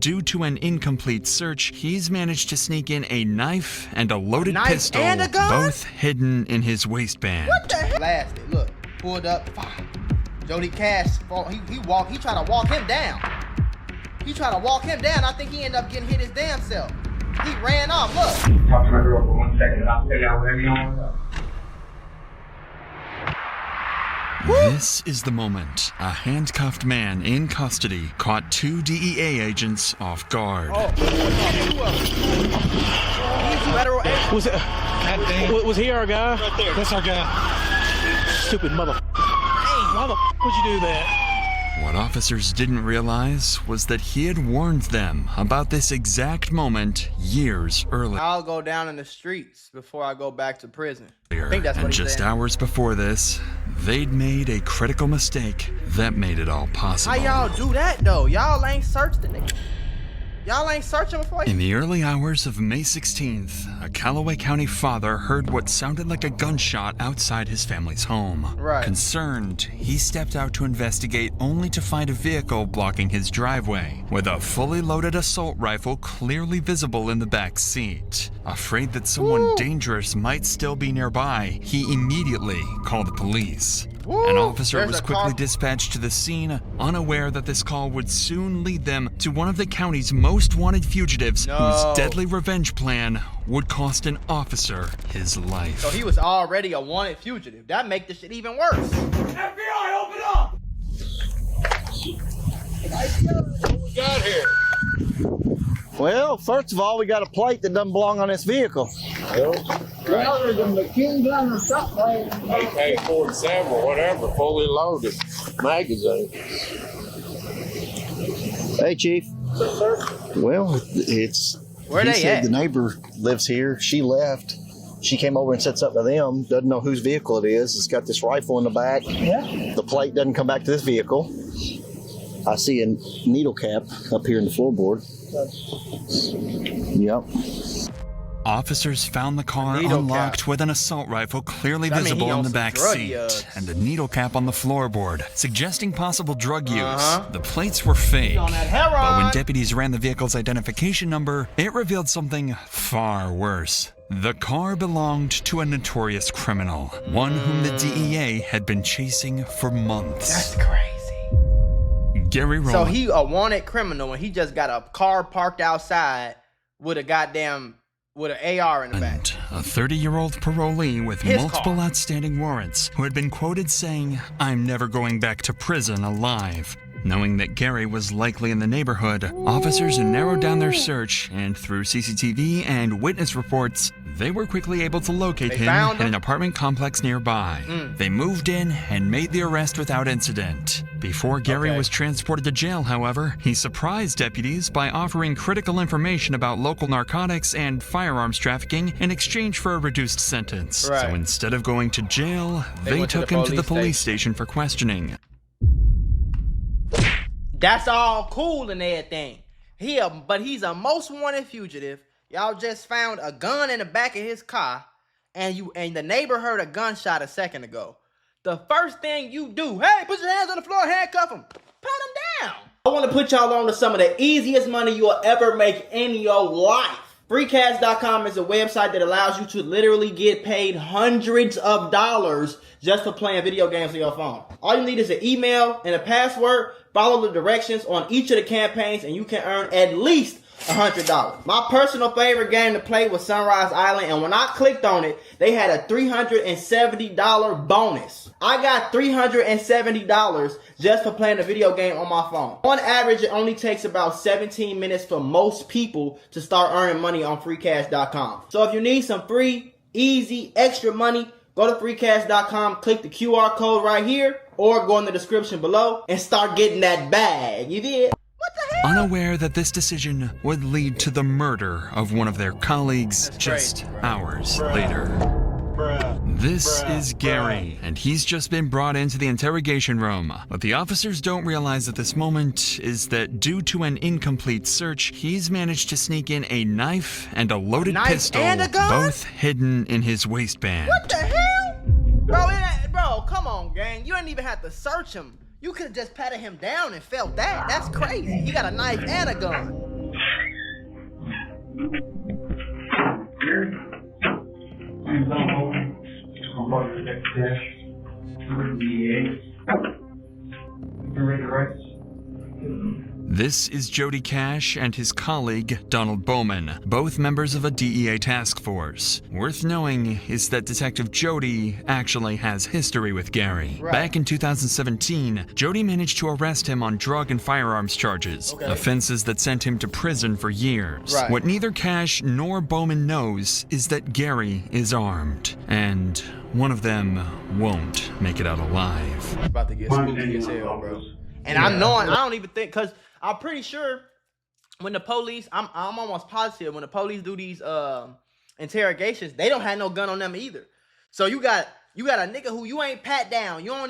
Due to an incomplete search, he's managed to sneak in a knife and a loaded pistol, and a gun? both hidden in his waistband. What the hell? Blasted. Look, pulled up. Jody Cash, he tried to walk him down. He tried to walk him down. I think he ended up getting hit his damn self. He ran off. Look. Talk to my girl for 1 second. I'll tell y'all whatever you want. This is the moment a handcuffed man in custody caught 2 DEA agents off guard. Oh, federal agent. Was he our guy? Right there. That's our guy. Stupid mother. Why the would you do that? What officers didn't realize was that he had warned them about this exact moment years earlier. I'll go down in the streets before I go back to prison. I think that's what And he just said. hours before this, they'd made a critical mistake that made it all possible. How y'all do that though? Y'all ain't searched the nigga. Y'all ain't searching before In the early hours of May 16th, a Callaway County father heard what sounded like a gunshot outside his family's home. Right. Concerned, he stepped out to investigate only to find a vehicle blocking his driveway, with a fully loaded assault rifle clearly visible in the back seat. Afraid that someone dangerous might still be nearby, he immediately called the police. An officer There's was a quickly car. dispatched to the scene, unaware that this call would soon lead them to one of the county's most wanted fugitives, whose deadly revenge plan would cost an officer his life. So he was already a wanted fugitive. That make this shit even worse. FBI, open up! What we got here? Well, first of all, we got a plate that doesn't belong on this vehicle. AK-47 or whatever, fully loaded magazine. Hey, Chief. Well, it's. Where he they said at? the neighbor lives here. She left. She came over and said something to them. Doesn't know whose vehicle it is. It's got this rifle in the back. Yeah. The plate doesn't come back to this vehicle. I see a needle cap up here in the floorboard. Yep. Officers found the car unlocked with an assault rifle clearly visible in the back seat and a needle cap on the floorboard, suggesting possible drug use. The plates were fake, on that heroin. but when deputies ran the vehicle's identification number, it revealed something far worse. The car belonged to a notorious criminal, one whom the DEA had been chasing for months. That's crazy. Gary Rowland. So he a wanted criminal and he just got a car parked outside with a goddamn with an AR in the back. A 30-year-old parolee with His multiple car. outstanding warrants who had been quoted saying, "I'm never going back to prison alive." Knowing that Gary was likely in the neighborhood, officers narrowed down their search, and through CCTV and witness reports, they were quickly able to locate him in an apartment complex nearby. They moved in and made the arrest without incident. Before Gary was transported to jail, however, he surprised deputies by offering critical information about local narcotics and firearms trafficking in exchange for a reduced sentence. So instead of going to jail, they took him to the police station for questioning. That's all cool and everything. But he's a most wanted fugitive. Y'all just found a gun in the back of his car, and the neighbor heard a gunshot a second ago. The first thing you do, hey, put your hands on the floor, handcuff him, pat him down. I want to put y'all on to some of the easiest money you'll ever make in your life. Freecash.com is a website that allows you to literally get paid hundreds of dollars just for playing video games on your phone. All you need is an email and a password. Follow the directions on each of the campaigns and you can earn at least $100. My personal favorite game to play was Sunrise Island, and when I clicked on it, they had a $370 bonus. I got $370 just for playing a video game on my phone. On average, it only takes about 17 minutes for most people to start earning money on freecash.com. So if you need some free, easy, extra money, go to freecash.com, click the QR code right here, or go in the description below and start getting that bag. You did? What the hell? Unaware that this decision would lead to the murder of one of their colleagues just hours later. This is Gary, and he's just been brought into the interrogation room. What the officers don't realize at this moment is that due to an incomplete search, he's managed to sneak in a knife and a loaded pistol, and a gun? both hidden in his waistband. What the hell? Bro, come on, gang. You didn't even have to search him. You could have just patted him down and felt that. That's crazy. He got a knife and a gun. Gary, please don't hold me. I'm about to protect the dash. You ready to write this? This is Jody Cash and his colleague, Donald Bowman, both members of a DEA task force. Worth knowing is that Detective Jody actually has history with Gary. Right. Back in 2017, Jody managed to arrest him on drug and firearms charges, offenses that sent him to prison for years. Right. What neither Cash nor Bowman knows is that Gary is armed, and one of them won't make it out alive. It's about to get spooky as hell, bro. And I don't even think, because I'm pretty sure when the police, I'm almost positive when the police do these interrogations, they don't have no gun on them either. So you got a nigga who you ain't pat down. You don't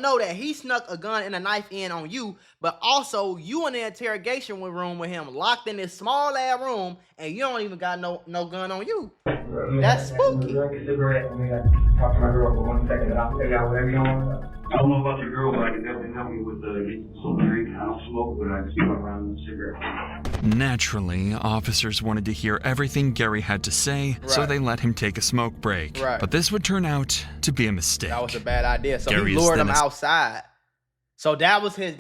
know that he snuck a gun and a knife in on you, but also you in the interrogation room with him, locked in this small ass room, and you don't even got no gun on you. That's spooky. Talk to my girl for 1 second, and I'll tell y'all whatever you want. I don't know about your girl, but I can definitely help you with some drink. I don't smoke, but I can smoke around with a cigarette. Naturally, officers wanted to hear everything Gary had to say, so they let him take a smoke break. Right. But this would turn out to be a mistake. That was a bad idea. So Gary he is lured then him outside. So that was his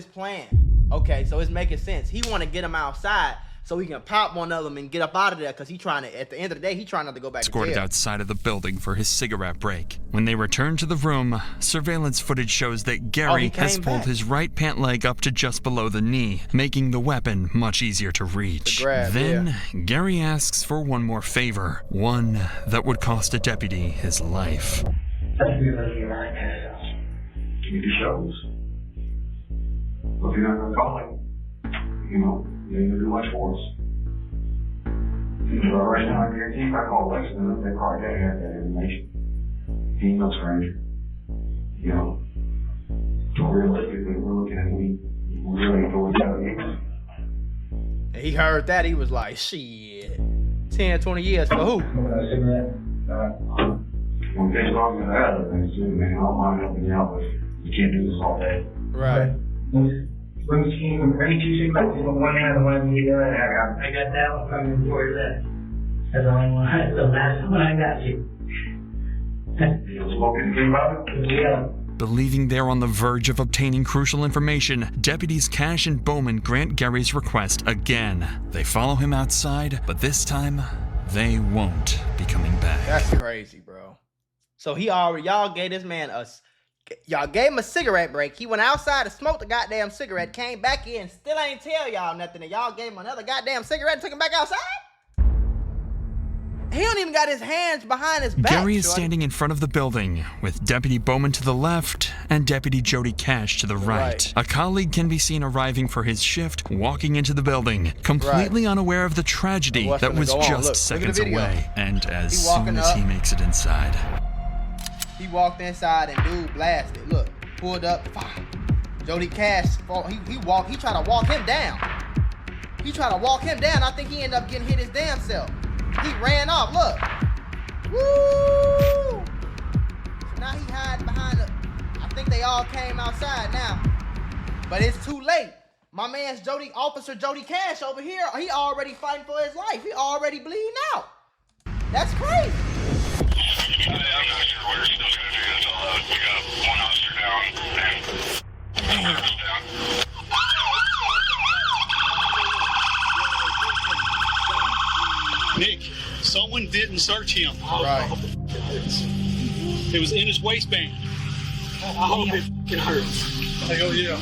plan. Okay, so it's making sense. He want to get him outside so he can pop one of them and get up out of there, because he trying to, at the end of the day, he trying not to go back to Escorted jail. outside of the building for his cigarette break. When they return to the room, surveillance footage shows that Gary has came pulled back. his right pant leg up to just below the knee, making the weapon much easier to reach. To grab, Then, Gary asks for one more favor, one that would cost a deputy his life. Let's be letting you right past us. Give me the shows. Well, if you're not going to call him, you ain't going to do much for us. So right now, I guarantee if I call Lexington, they probably got to have that information. He ain't no stranger. So realistically, we're looking at we really go with that. And he heard that, he was like, shit. 10, 20 years for who? Smoking a cigarette. When things talking to that other things too, man, I don't mind helping you out, but you can't do this all day. Right. Bring me 2 cigarettes, one hand and one knee there. I got that one coming for that. That's the only one. That's the last one I got you. You smoking three about it? Yeah. Believing they're on the verge of obtaining crucial information, deputies Cash and Bowman grant Gary's request again. They follow him outside, but this time, they won't be coming back. That's crazy, bro. So y'all gave this man y'all gave him a cigarette break. He went outside to smoke the goddamn cigarette, came back in, still ain't tell y'all nothing, and y'all gave him another goddamn cigarette and took him back outside? He don't even got his hands behind his back. Gary is standing in front of the building, with Deputy Bowman to the left and Deputy Jody Cash to the right. A colleague can be seen arriving for his shift, walking into the building, completely unaware of the tragedy that was just seconds away. And as soon as he makes it inside, he walked inside and dude blasted. Look, pulled up, fire. Jody Cash, he tried to walk him down. I think he ended up getting hit his damn self. He ran off, look. Woo! So now he hiding behind I think they all came outside now. But it's too late. My man's Officer Jody Cash over here, he already fighting for his life. He already bleeding out. That's crazy. I'm not sure what you're still going to do. That's all out. We got one officer down and down. Nick, someone didn't search him. Right. It was in his waistband. I hope it can hurt. Hell yeah.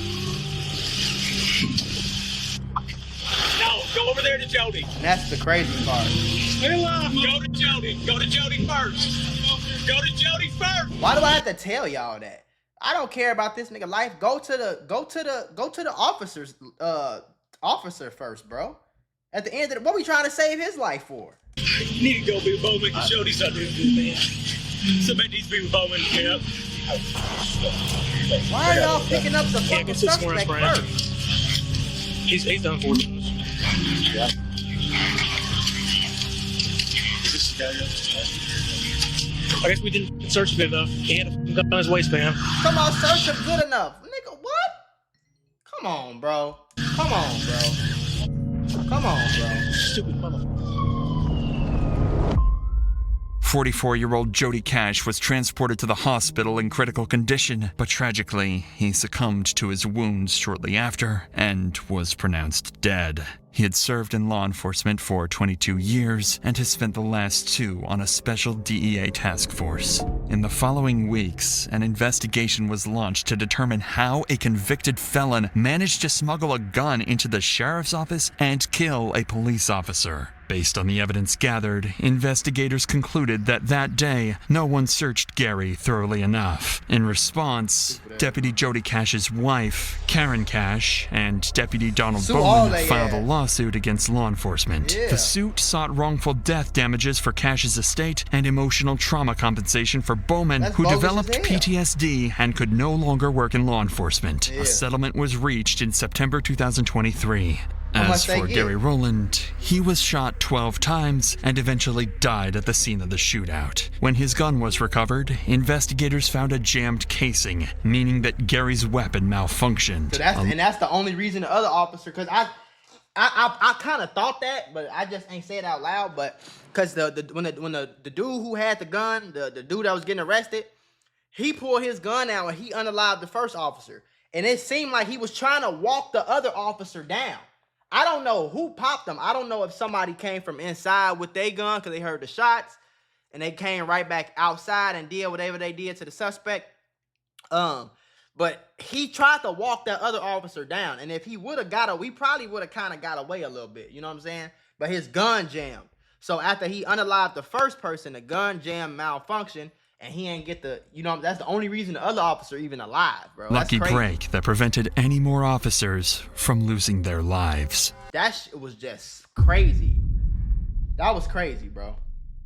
No, go over there to Jody. And that's the crazy part. Stay alive. Go to Jody. Go to Jody first. Go to Jody first. Why do I have to tell y'all that? I don't care about this nigga life. Go to the officer first, bro. At the end of what we trying to save his life for? You need to go be with Bowman because Jody's not doing good, man. Somebody needs to be with Bowman, yeah. Why are y'all picking up the fucking suspect first? He's done for us. Yeah. I guess we didn't search him enough. He had a gun on his waistband. Come on, search him good enough. Nigga, what? Come on, bro. Come on, bro. Stupid motherfucker. 44-year-old Jody Cash was transported to the hospital in critical condition, but tragically, he succumbed to his wounds shortly after and was pronounced dead. He had served in law enforcement for 22 years and has spent the last 2 on a special DEA task force. In the following weeks, an investigation was launched to determine how a convicted felon managed to smuggle a gun into the sheriff's office and kill a police officer. Based on the evidence gathered, investigators concluded that that day, no one searched Gary thoroughly enough. In response, Deputy Jody Cash's wife, Karen Cash, and Deputy Donald Bowman filed a lawsuit against law enforcement. The suit sought wrongful death damages for Cash's estate and emotional trauma compensation for Bowman, who developed PTSD and could no longer work in law enforcement. A settlement was reached in September 2023. As for Gary Rowland, he was shot 12 times and eventually died at the scene of the shootout. When his gun was recovered, investigators found a jammed casing, meaning that Gary's weapon malfunctioned. So that's the only reason the other officer, because I kind of thought that, but I just ain't say it out loud. But because when the dude who had the gun, the dude that was getting arrested, he pulled his gun out and he unalived the first officer, and it seemed like he was trying to walk the other officer down. I don't know who popped them. I don't know if somebody came from inside with their gun because they heard the shots and they came right back outside and did whatever they did to the suspect. But he tried to walk that other officer down, and if he would have we probably would have kind of got away a little bit. You know what I'm saying? But his gun jammed. So after he unalived the first person, the gun jam malfunctioned, and he ain't get that's the only reason the other officer even alive, bro. Lucky break that prevented any more officers from losing their lives. That shit was just crazy. That was crazy, bro.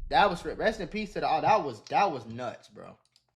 That was rest in peace to that was nuts, bro.